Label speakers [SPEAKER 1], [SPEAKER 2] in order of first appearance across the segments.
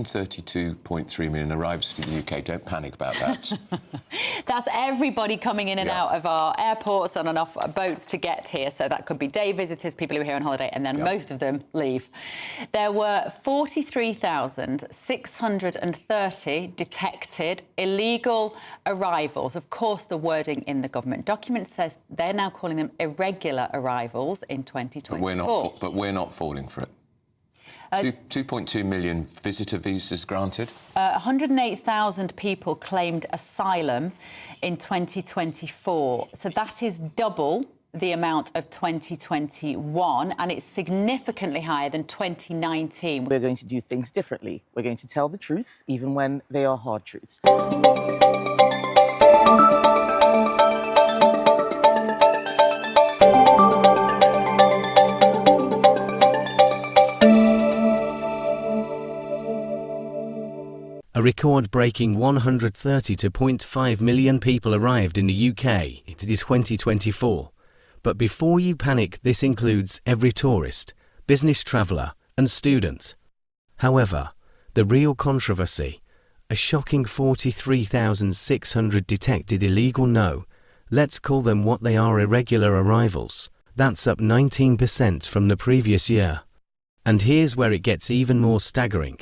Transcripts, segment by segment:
[SPEAKER 1] 32.3 million arrives to the UK. Don't panic about that.
[SPEAKER 2] That's everybody coming in and out of our airports and on off boats to get here. So that could be day visitors, people who are here on holiday, and then most of them leave. There were 43,630 detected illegal arrivals. Of course, the wording in the government document says they're now calling them irregular arrivals in 2024.
[SPEAKER 1] But we're not falling for it. 2.2 million visitor visas granted.
[SPEAKER 2] 108,000 people claimed asylum in 2024. So that is double the amount of 2021, and it's significantly higher than 2019.
[SPEAKER 3] We're going to do things differently. We're going to tell the truth, even when they are hard truths.
[SPEAKER 4] A record-breaking 132.5 million people arrived in the UK in 2024. But before you panic, this includes every tourist, business traveller and student. However, the real controversy, a shocking 43,600 detected illegal let's call them what they are, irregular arrivals. That's up 19% from the previous year. And here's where it gets even more staggering.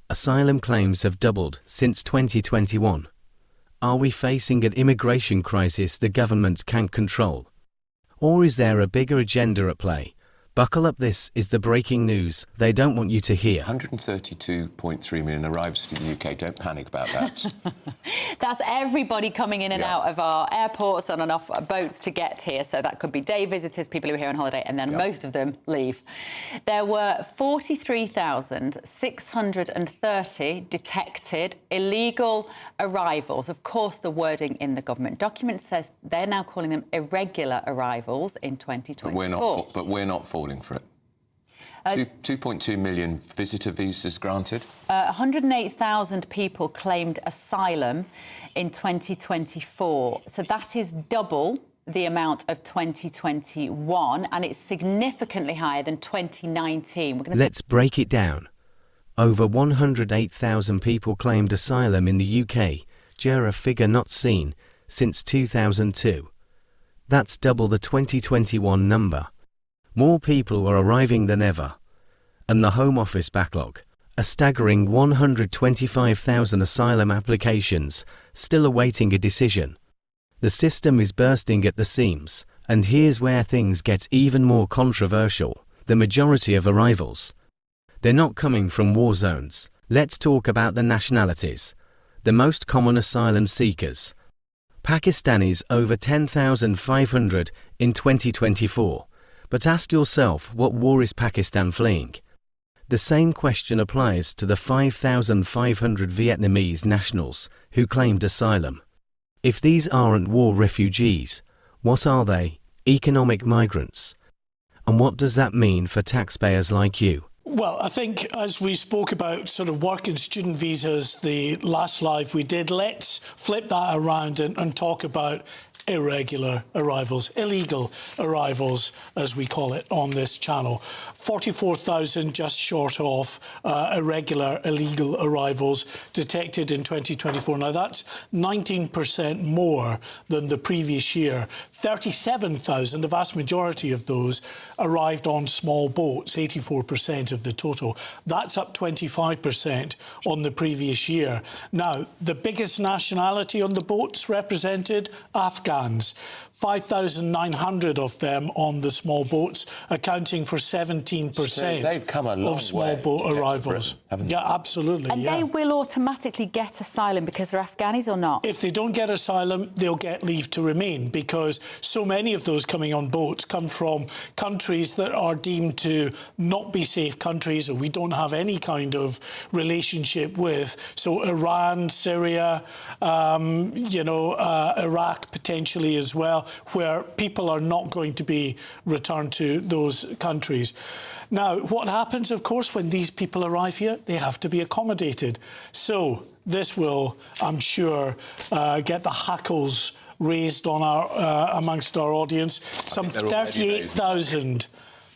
[SPEAKER 4] Asylum claims have doubled since 2021. Are we facing an immigration crisis the government can't control? Or is there a bigger agenda at play? Buckle up, this is the breaking news they don't want you to hear.
[SPEAKER 1] 132.3 million arrives to the UK. Don't panic about that.
[SPEAKER 2] That's everybody coming in and out of our airports and on off boats to get here. So that could be day visitors, people who are here on holiday, and then most of them leave. There were 43,630 detected illegal arrivals. Of course, the wording in the government document says they're now calling them irregular arrivals in 2024.
[SPEAKER 1] But we're not falling for it. 2.2 million visitor visas granted.
[SPEAKER 2] 108,000 people claimed asylum in 2024. So that is double the amount of 2021, and it's significantly higher than 2019.
[SPEAKER 4] Let's break it down. Over 108,000 people claimed asylum in the UK, a figure not seen since 2002. That's double the 2021 number. More people are arriving than ever. And the Home Office backlog, a staggering 125,000 asylum applications, still awaiting a decision. The system is bursting at the seams, and here's where things get even more controversial. The majority of arrivals, they're not coming from war zones. Let's talk about the nationalities. The most common asylum seekers. Pakistanis over 10,500 in 2024. But ask yourself, what war is Pakistan fleeing? The same question applies to the 5,500 Vietnamese nationals who claimed asylum. If these aren't war refugees, what are they? Economic migrants. And what does that mean for taxpayers like you?
[SPEAKER 5] Well, I think as we spoke about sort of work and student visas, the last live we did, let's flip that around and talk about irregular arrivals, illegal arrivals, as we call it on this channel. 44,000 just short of irregular, illegal arrivals detected in 2024. Now, that's 19% more than the previous year. 37,000, the vast majority of those, arrived on small boats, 84% of the total. That's up 25% on the previous year. Now, the biggest nationality on the boats represented, Afghans. 5,900 of them on the small boats, accounting for 17%
[SPEAKER 1] So they've come a long
[SPEAKER 5] of small
[SPEAKER 1] way
[SPEAKER 5] boat
[SPEAKER 1] to get to
[SPEAKER 5] arrivals.
[SPEAKER 1] Britain, haven't they?
[SPEAKER 5] Yeah, absolutely.
[SPEAKER 2] And they will automatically get asylum because they're Afghanis or not?
[SPEAKER 5] If they don't get asylum, they'll get leave to remain, because so many of those coming on boats come from countries that are deemed to not be safe countries, or we don't have any kind of relationship with. So Iran, Syria, Iraq potentially as well, where people are not going to be returned to those countries. Now, what happens, of course, when these people arrive here? They have to be accommodated. So this will, I'm sure, get the hackles raised on our amongst our audience. Some 38,000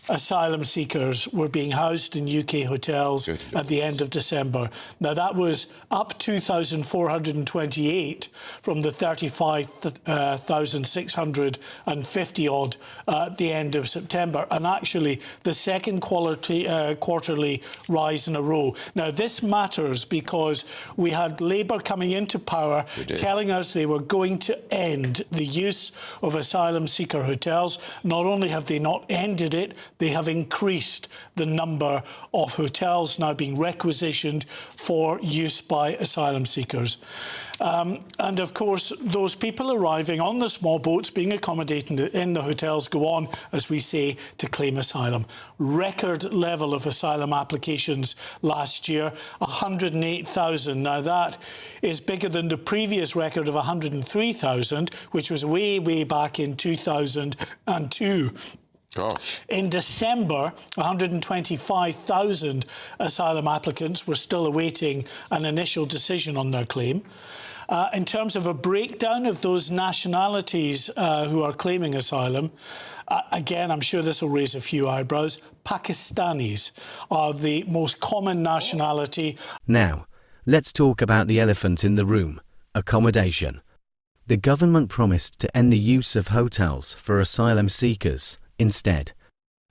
[SPEAKER 5] asylum seekers were being housed in UK hotels at the end of December. Now, that was up 2,428 from the 35,650 odd at the end of September, and actually the second quarterly rise in a row. Now, this matters because we had Labour coming into power telling us they were going to end the use of asylum seeker hotels. Not only have they not ended it, they have increased the number of hotels now being requisitioned for use by asylum seekers. And of course, those people arriving on the small boats being accommodated in the hotels go on, as we say, to claim asylum. Record level of asylum applications last year, 108,000. Now, that is bigger than the previous record of 103,000, which was way, way back in 2002.
[SPEAKER 1] Gosh.
[SPEAKER 5] In December, 125,000 asylum applicants were still awaiting an initial decision on their claim. In terms of a breakdown of those nationalities who are claiming asylum, again, I'm sure this will raise a few eyebrows. Pakistanis are the most common nationality.
[SPEAKER 4] Now, let's talk about the elephant in the room, accommodation. The government promised to end the use of hotels for asylum seekers. Instead,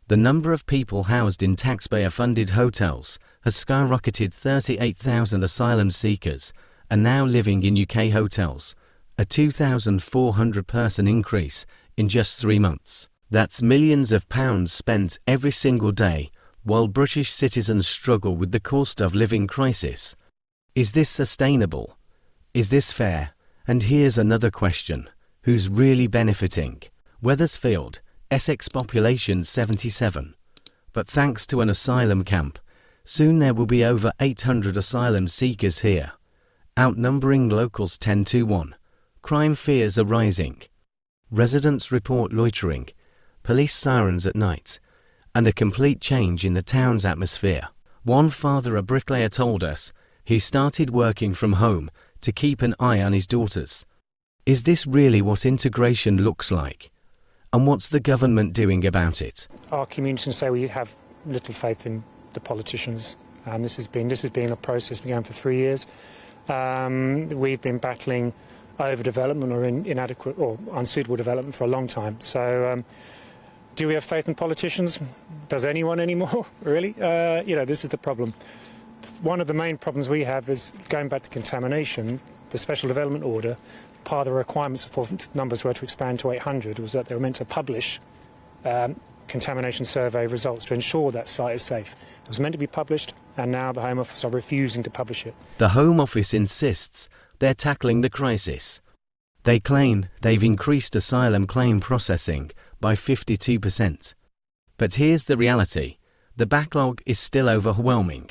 [SPEAKER 4] the number of people housed in taxpayer-funded hotels has skyrocketed. 38,000 asylum seekers are now living in UK hotels, a 2,400-person increase in just 3 months. That's millions of pounds spent every single day while British citizens struggle with the cost of living crisis. Is this sustainable? Is this fair? And here's another question. Who's really benefiting? Wethersfield, Essex, population 77. But thanks to an asylum camp, soon there will be over 800 asylum seekers here, outnumbering locals 10-1. Crime fears are rising. Residents report loitering, police sirens at night, and a complete change in the town's atmosphere. One father, a bricklayer, told us he started working from home to keep an eye on his daughters. Is this really what integration looks like? And what's the government doing about it?
[SPEAKER 6] Our community can say we have little faith in the politicians. This has been a process began for 3 years. We've been battling overdevelopment or inadequate or unsuitable development for a long time. So, do we have faith in politicians? Does anyone anymore? Really? This is the problem. One of the main problems we have is going back to contamination. The special development order, part of the requirements for numbers were to expand to 800 was that they were meant to publish contamination survey results to ensure that site is safe. It was meant to be published, and now the Home Office are refusing to publish it.
[SPEAKER 4] The Home Office insists they're tackling the crisis. They claim they've increased asylum claim processing by 52%. But here's the reality. The backlog is still overwhelming.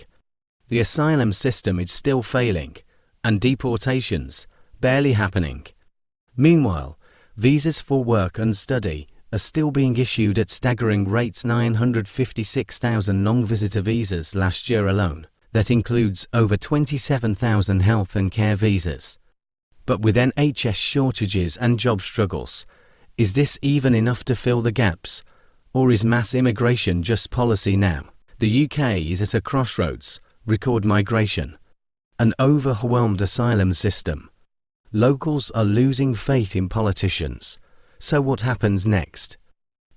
[SPEAKER 4] The asylum system is still failing, and deportations barely happening. Meanwhile, visas for work and study are still being issued at staggering rates. 956,000 non-visitor visas last year alone. That includes over 27,000 health and care visas. But with NHS shortages and job struggles, is this even enough to fill the gaps? Or is mass immigration just policy now? The UK is at a crossroads. Record migration. An overwhelmed asylum system. Locals are losing faith in politicians. So what happens next?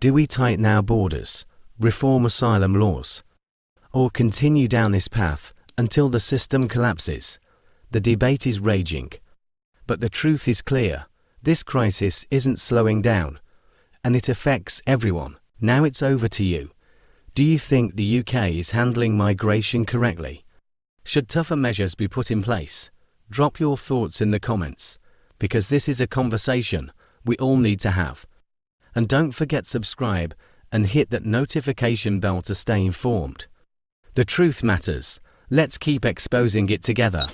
[SPEAKER 4] Do we tighten our borders, reform asylum laws, or continue down this path until the system collapses? The debate is raging. But the truth is clear. This crisis isn't slowing down, and it affects everyone. Now it's over to you. Do you think the UK is handling migration correctly? Should tougher measures be put in place? Drop your thoughts in the comments, because this is a conversation we all need to have. And don't forget subscribe and hit that notification bell to stay informed. The truth matters. Let's keep exposing it together.